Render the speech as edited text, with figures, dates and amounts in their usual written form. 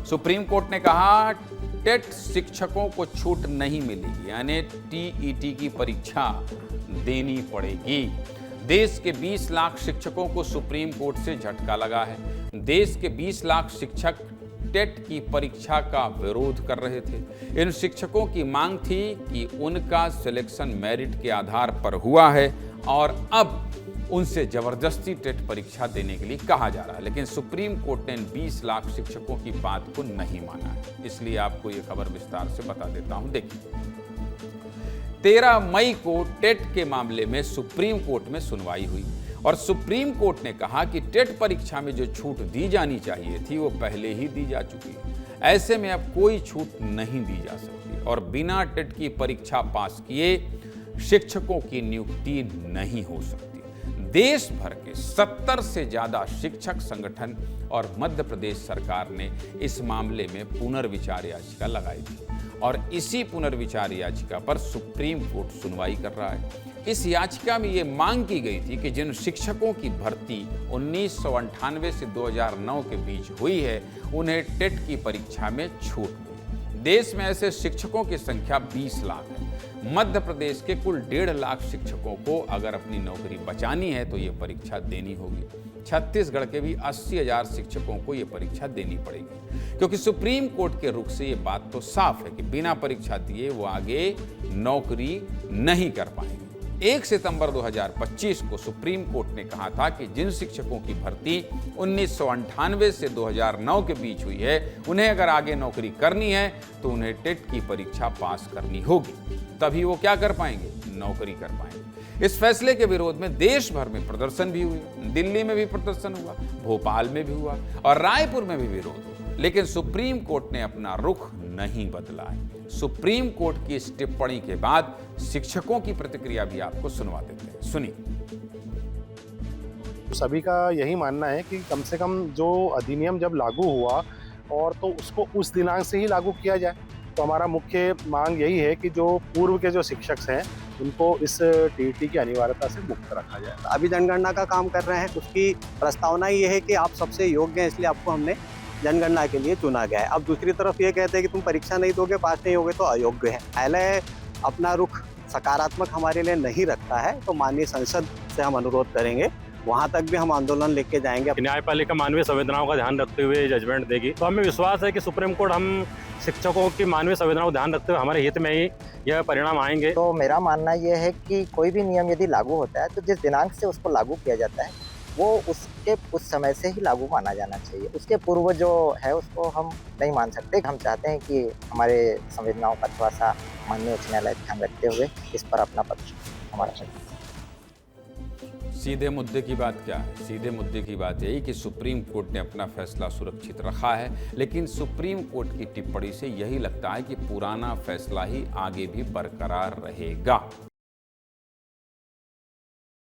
Supreme court ने कहा TET शिक्षकों को छूट नहीं मिलेगी, यानी टीईटी की परीक्षा देनी पड़ेगी। देश के 20 लाख शिक्षकों को सुप्रीम कोर्ट से झटका लगा है। देश के 20 लाख शिक्षक टेट की परीक्षा का विरोध कर रहे थे। इन शिक्षकों की मांग थी कि उनका सिलेक्शन मेरिट के आधार पर हुआ है और अब उनसे जबरदस्ती टेट परीक्षा देने के लिए कहा जा रहा है, लेकिन सुप्रीम कोर्ट ने 20 लाख शिक्षकों की बात को नहीं माना है। इसलिए आपको ये खबर विस्तार से बता देता हूं। देखिए, 13 मई को टेट के मामले में सुप्रीम कोर्ट में सुनवाई हुई और सुप्रीम कोर्ट ने कहा कि टेट परीक्षा में जो छूट दी जानी चाहिए थी वो पहले ही दी जा चुकी है। ऐसे में अब कोई छूट नहीं दी जा सकती और बिना टेट की परीक्षा पास किए शिक्षकों की नियुक्ति नहीं हो सकती। देश भर के 70 से ज्यादा शिक्षक संगठन और मध्य प्रदेश सरकार ने इस मामले में पुनर्विचार याचिका लगाई थी और इसी पुनर्विचार याचिका पर सुप्रीम कोर्ट सुनवाई कर रहा है। इस याचिका में ये मांग की गई थी कि जिन शिक्षकों की भर्ती 1998 से 2009 के बीच हुई है, उन्हें टेट की परीक्षा में छूट मिले। देश में ऐसे शिक्षकों की संख्या 20 लाख है। मध्य प्रदेश के कुल 1.5 लाख शिक्षकों को अगर अपनी नौकरी बचानी है तो ये परीक्षा देनी होगी। छत्तीसगढ़ के भी 80,000 शिक्षकों को ये परीक्षा देनी पड़ेगी, क्योंकि सुप्रीम कोर्ट के रुख से ये बात तो साफ है कि बिना परीक्षा दिए वो आगे नौकरी नहीं कर पाएंगे। 1 सितंबर 2025 को सुप्रीम कोर्ट ने कहा था कि जिन शिक्षकों की भर्ती 1998 से 2009 के बीच हुई है, उन्हें अगर आगे नौकरी करनी है तो उन्हें टेट की परीक्षा पास करनी होगी, तभी वो क्या कर पाएंगे, नौकरी कर पाएंगे। इस फैसले के विरोध में देश भर में प्रदर्शन भी हुए। दिल्ली में भी प्रदर्शन हुआ, भोपाल में भी हुआ और रायपुर में भी विरोध हुआ, लेकिन सुप्रीम कोर्ट ने अपना रुख नहीं बदला है। सुप्रीम कोर्ट की इस टिप्पणी के बाद शिक्षकों की प्रतिक्रिया भी आपको सुनवा देते हैं, सुनिए। सभी का यही मानना है कि कम से कम जो अधिनियम जब लागू हुआ और तो उसको उस दिनांक से ही लागू किया जाए। तो हमारा मुख्य मांग यही है कि जो पूर्व के जो शिक्षक हैं उनको इस टीईटी की अनिवार्यता से मुक्त रखा जाए। अभी जनगणना का काम कर रहे हैं, उसकी प्रस्तावना ये है कि आप सबसे योग्य हैं, इसलिए आपको हमने जनगणना के लिए चुना गया है। अब दूसरी तरफ ये कहते हैं कि तुम परीक्षा नहीं दोगे, पास नहीं होगे तो अयोग्य है। पहले अपना रुख सकारात्मक हमारे लिए नहीं रखता है तो माननीय संसद से हम अनुरोध करेंगे, वहाँ तक भी हम आंदोलन लेके जाएंगे। न्यायपालिका मानवीय संवेदनाओं का ध्यान रखते हुए जजमेंट देगी, तो हमें विश्वास है कि सुप्रीम कोर्ट हम शिक्षकों की मानवीय संवेदनाओं का ध्यान रखते हुए हमारे हित में ही यह परिणाम आएंगे। तो मेरा मानना यह है कि कोई भी नियम यदि लागू होता है तो जिस दिनांक से उसको लागू किया जाता है वो उसके उस समय से ही लागू माना जाना चाहिए। उसके पूर्व जो है उसको हम नहीं मान सकते। हम चाहते हैं कि हमारे संवेदनाओं का थोड़ा सा माननीय उच्च न्यायालय ध्यान रखते हुए इस पर अपना पक्ष हमारा। सीधे मुद्दे की बात क्या है? सीधे मुद्दे की बात यही कि सुप्रीम कोर्ट ने अपना फैसला सुरक्षित रखा है, लेकिन सुप्रीम कोर्ट की टिप्पणी से यही लगता है कि पुराना फैसला ही आगे भी बरकरार रहेगा।